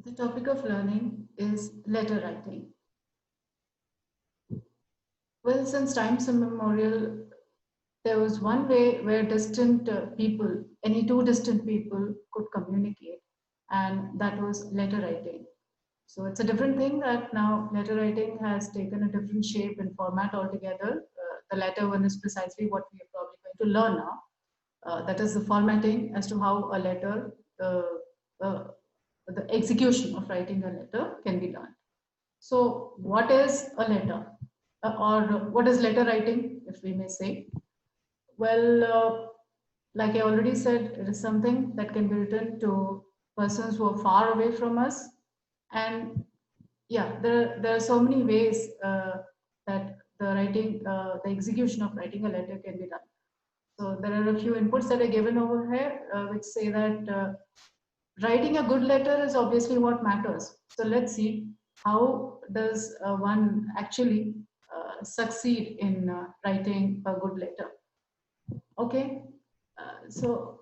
The topic of learning is letter writing. Well, since times immemorial, there was one way where distant people, any two distant people, could communicate, and that was letter writing. So it's a different thing that now letter writing has taken a different shape and format altogether. The latter one is precisely what we are probably going to learn now. That is the formatting as to how a letter, uh, the execution of writing a letter can be done. So, what is a letter? Or what is letter writing, if we may say? Well, like I already said, it is something that can be written to persons who are far away from us. And yeah, there are so many ways that the execution of writing a letter can be done. So there are a few inputs that are given over here, which say that writing a good letter is obviously what matters. So let's see how does one actually succeed in writing a good letter. Okay, so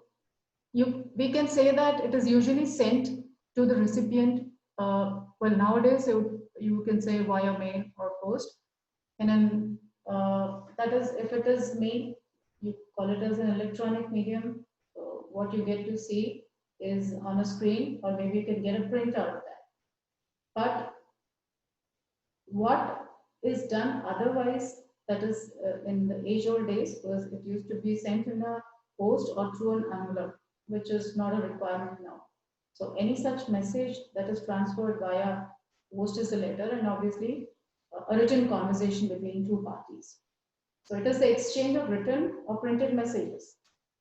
we can say that it is usually sent to the recipient. Well, nowadays you can say via mail or post, and then that is if it is mail, you call it as an electronic medium. So what you get to see is on a screen, or maybe you can get a print out of that. But what is done otherwise, that is in the age old days, was it used to be sent in a post or through an envelope, which is not a requirement now. So any such message that is transferred via post is a letter, and obviously a written conversation between two parties. So it is the exchange of written or printed messages.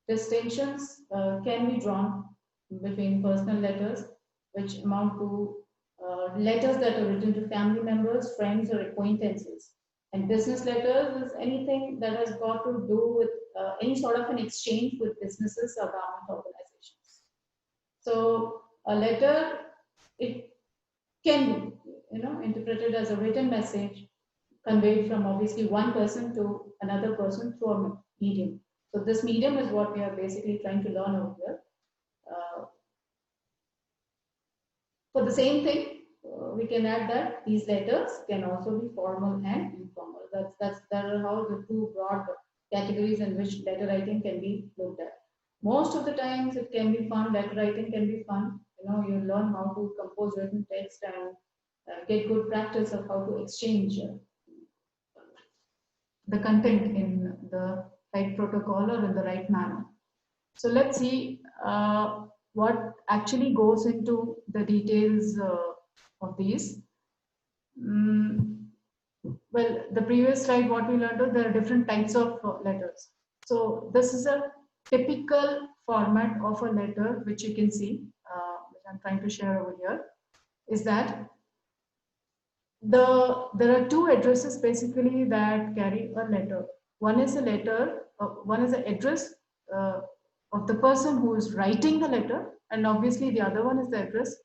Distinctions can be drawn between personal letters, which amount to letters that are written to family members, friends, or acquaintances. And business letters is anything that has got to do with any sort of an exchange with businesses or government organizations. So a letter, it can be, interpreted as a written message conveyed from obviously one person to another person through a medium. So this medium is what we are basically trying to learn over here. Uh, for the same thing, we can add that these letters can also be formal and informal. That are how the two broad categories in which letter writing can be looked at. Most of the times, it can be fun. Letter writing can be fun. You learn how to compose written text and get good practice of how to exchange the content in the right protocol or in the right manner. So let's see what actually goes into the details of these. Mm, well, the previous slide, what we learned was there are different types of letters. So this is a typical format of a letter, which you can see, which I'm trying to share over here, is that there are two addresses basically that carry a letter. One is a letter, one is the address uh, of the person who is writing the letter, and obviously the other one is the address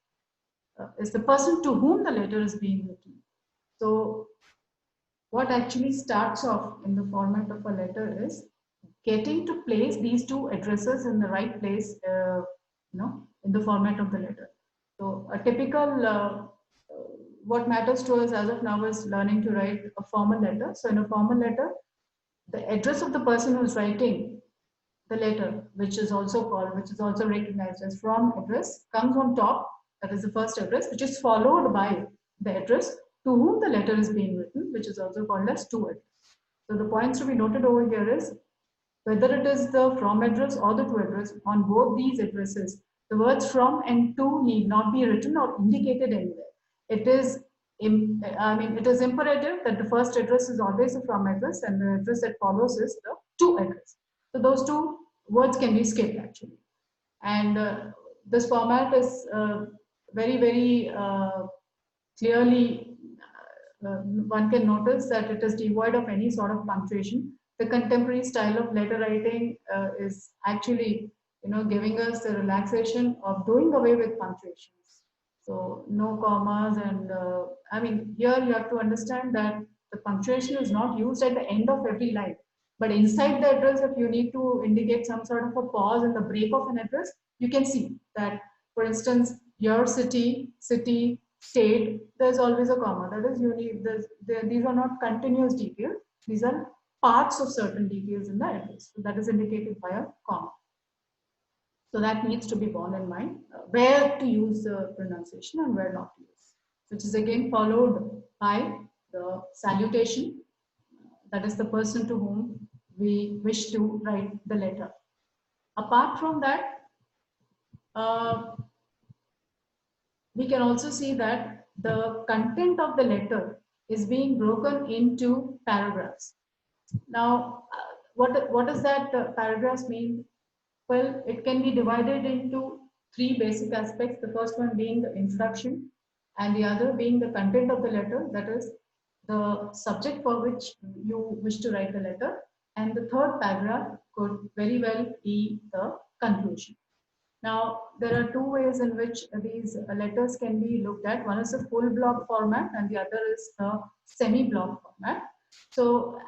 is the person to whom the letter is being written. So what actually starts off in the format of a letter is getting to place these two addresses in the right place, in the format of the letter. So a typical what matters to us as of now is learning to write a formal letter. So in a formal letter, the address of the person who is writing the letter, which is also recognized as from address, comes on top. That is the first address, which is followed by the address to whom the letter is being written, which is also called as to address. So the points to be noted over here is whether it is the from address or the to address, on both these addresses, the words from and to need not be written or indicated anywhere. It is, it is imperative that the first address is always a from address and the address that follows is the to address. So those two words can be skipped actually. And this format is very, very clearly, one can notice that it is devoid of any sort of punctuation. The contemporary style of letter writing is actually, giving us the relaxation of doing away with punctuations. So no commas, and here you have to understand that the punctuation is not used at the end of every line. But inside the address, if you need to indicate some sort of a pause in the break of an address, you can see that, for instance, your city, state, there's always a comma. That is unique. These are not continuous details. These are parts of certain details in the address. So that is indicated by a comma. So that needs to be borne in mind, where to use the pronunciation and where not to use, which is again followed by the salutation. That is the person to whom we wish to write the letter. Apart from that, we can also see that the content of the letter is being broken into paragraphs. Now, what does that paragraphs mean? Well, it can be divided into three basic aspects. The first one being the introduction, and the other being the content of the letter, that is the subject for which you wish to write the letter. And the third paragraph could very well be the conclusion. Now, there are two ways in which these letters can be looked at. One is the full block format and the other is the semi-block format. So,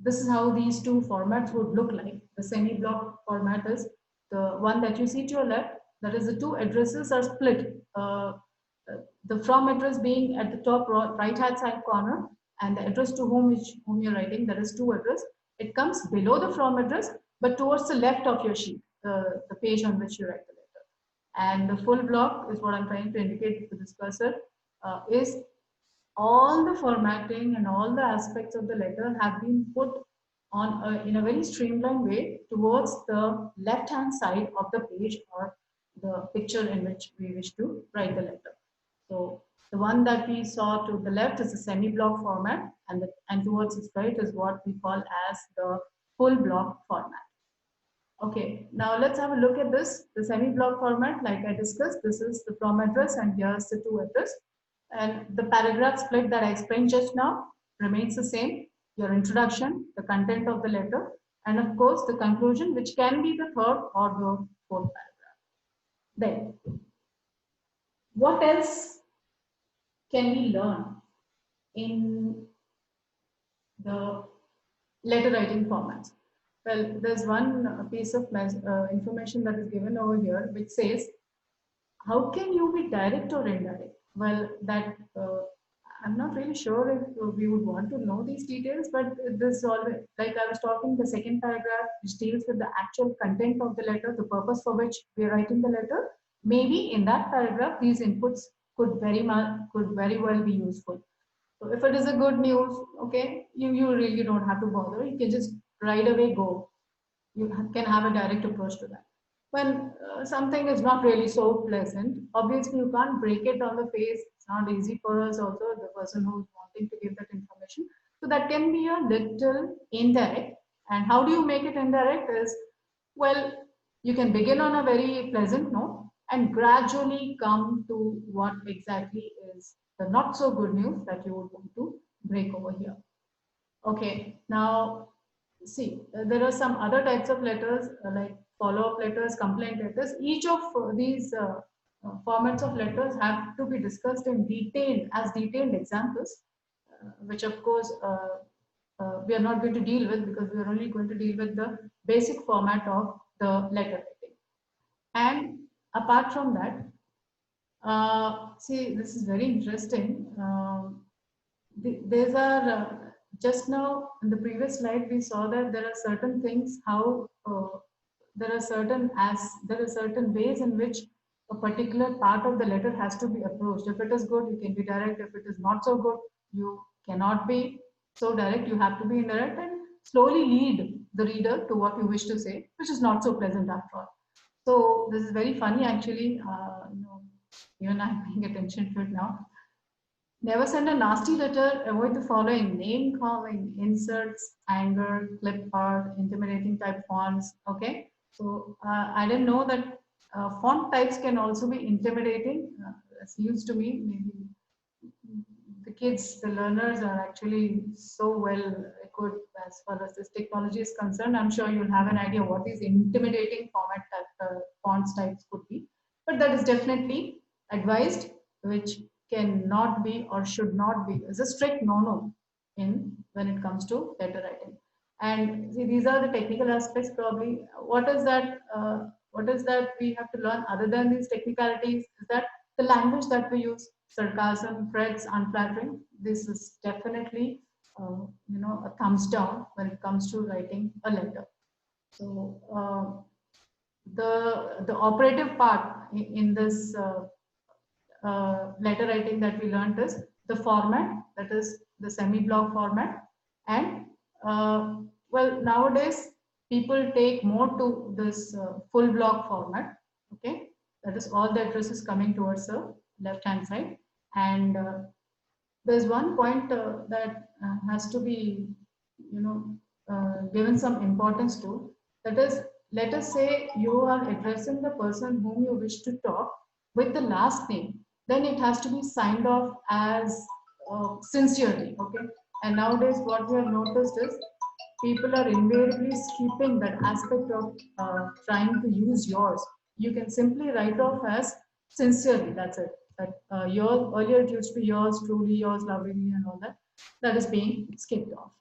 this is how these two formats would look like. The semi-block format is the one that you see to your left. That is, the two addresses are split. The from address being at the top right hand side corner, and the address to whom you're writing, that is to address. It comes below the from address, but towards the left of your sheet, the page on which you write the letter. And the full block is what I'm trying to indicate with this cursor, is all the formatting and all the aspects of the letter have been put on in a very streamlined way towards the left hand side of the page or the picture in which we wish to write the letter. So the one that we saw to the left is the semi-block format, and towards its right is what we call as the full block format. Okay, now let's have a look at this. The semi-block format, like I discussed, this is the from address and here's the to address. And the paragraph split that I explained just now remains the same. Your introduction, the content of the letter, and of course the conclusion, which can be the third or the fourth paragraph. Then, what else can we learn in the letter writing formats? Well, there's one piece of information that is given over here, which says, how can you be direct or indirect? Well, that I'm not really sure if we would want to know these details, but this always, like I was talking, the second paragraph, which deals with the actual content of the letter, the purpose for which we are writing the letter. Maybe in that paragraph, these inputs could very well be useful. So if it is a good news, okay, you really don't have to bother. You can just right away go. You can have a direct approach to that. When something is not really so pleasant, obviously you can't break it on the face. It's not easy for us also, the person who's wanting to give that information. So that can be a little indirect. And how do you make it indirect is, well, you can begin on a very pleasant note and gradually come to what exactly is the not so good news that you would want to break over here. Okay, now see, there are some other types of letters like follow-up letters, complaint letters. Each of these formats of letters have to be discussed in detailed examples, which of course we are not going to deal with because we are only going to deal with the basic format of the letter writing. And apart from that, see, this is very interesting. These are just now in the previous slide we saw that there are certain things how there are certain ways in which a particular part of the letter has to be approached. If it is good, you can be direct. If it is not so good, you cannot be so direct. You have to be indirect and slowly lead the reader to what you wish to say, which is not so pleasant after all. So this is very funny actually. Even I'm paying attention to it now. Never send a nasty letter. Avoid the following: name calling, inserts, anger, clip art, intimidating type fonts. Okay, so I didn't know that font types can also be intimidating. It seems to me maybe the kids, the learners are actually so well equipped as far as this technology is concerned. I'm sure you'll have an idea what these intimidating fonts types could be. But that is definitely advised, which cannot be or should not be. It's a strict no-no in when it comes to letter writing. And see, these are the technical aspects probably. What is that What is that we have to learn other than these technicalities is that the language that we use, sarcasm, threats, unflattering, this is definitely, a thumbs down when it comes to writing a letter. So the operative part in this letter writing that we learned is the format, that is the semi-block format. And well, nowadays people take more to this full block format. Okay, that is all the address is coming towards the left hand side. And there's one point that has to be, given some importance to. That is, let us say you are addressing the person whom you wish to talk with the last name, then it has to be signed off as sincerely. Okay, and nowadays what we have noticed is people are invariably skipping that aspect of trying to use yours. You can simply write off as sincerely. That's it. That yours, earlier it used to be yours truly, yours lovingly, and all that. That is being skipped off.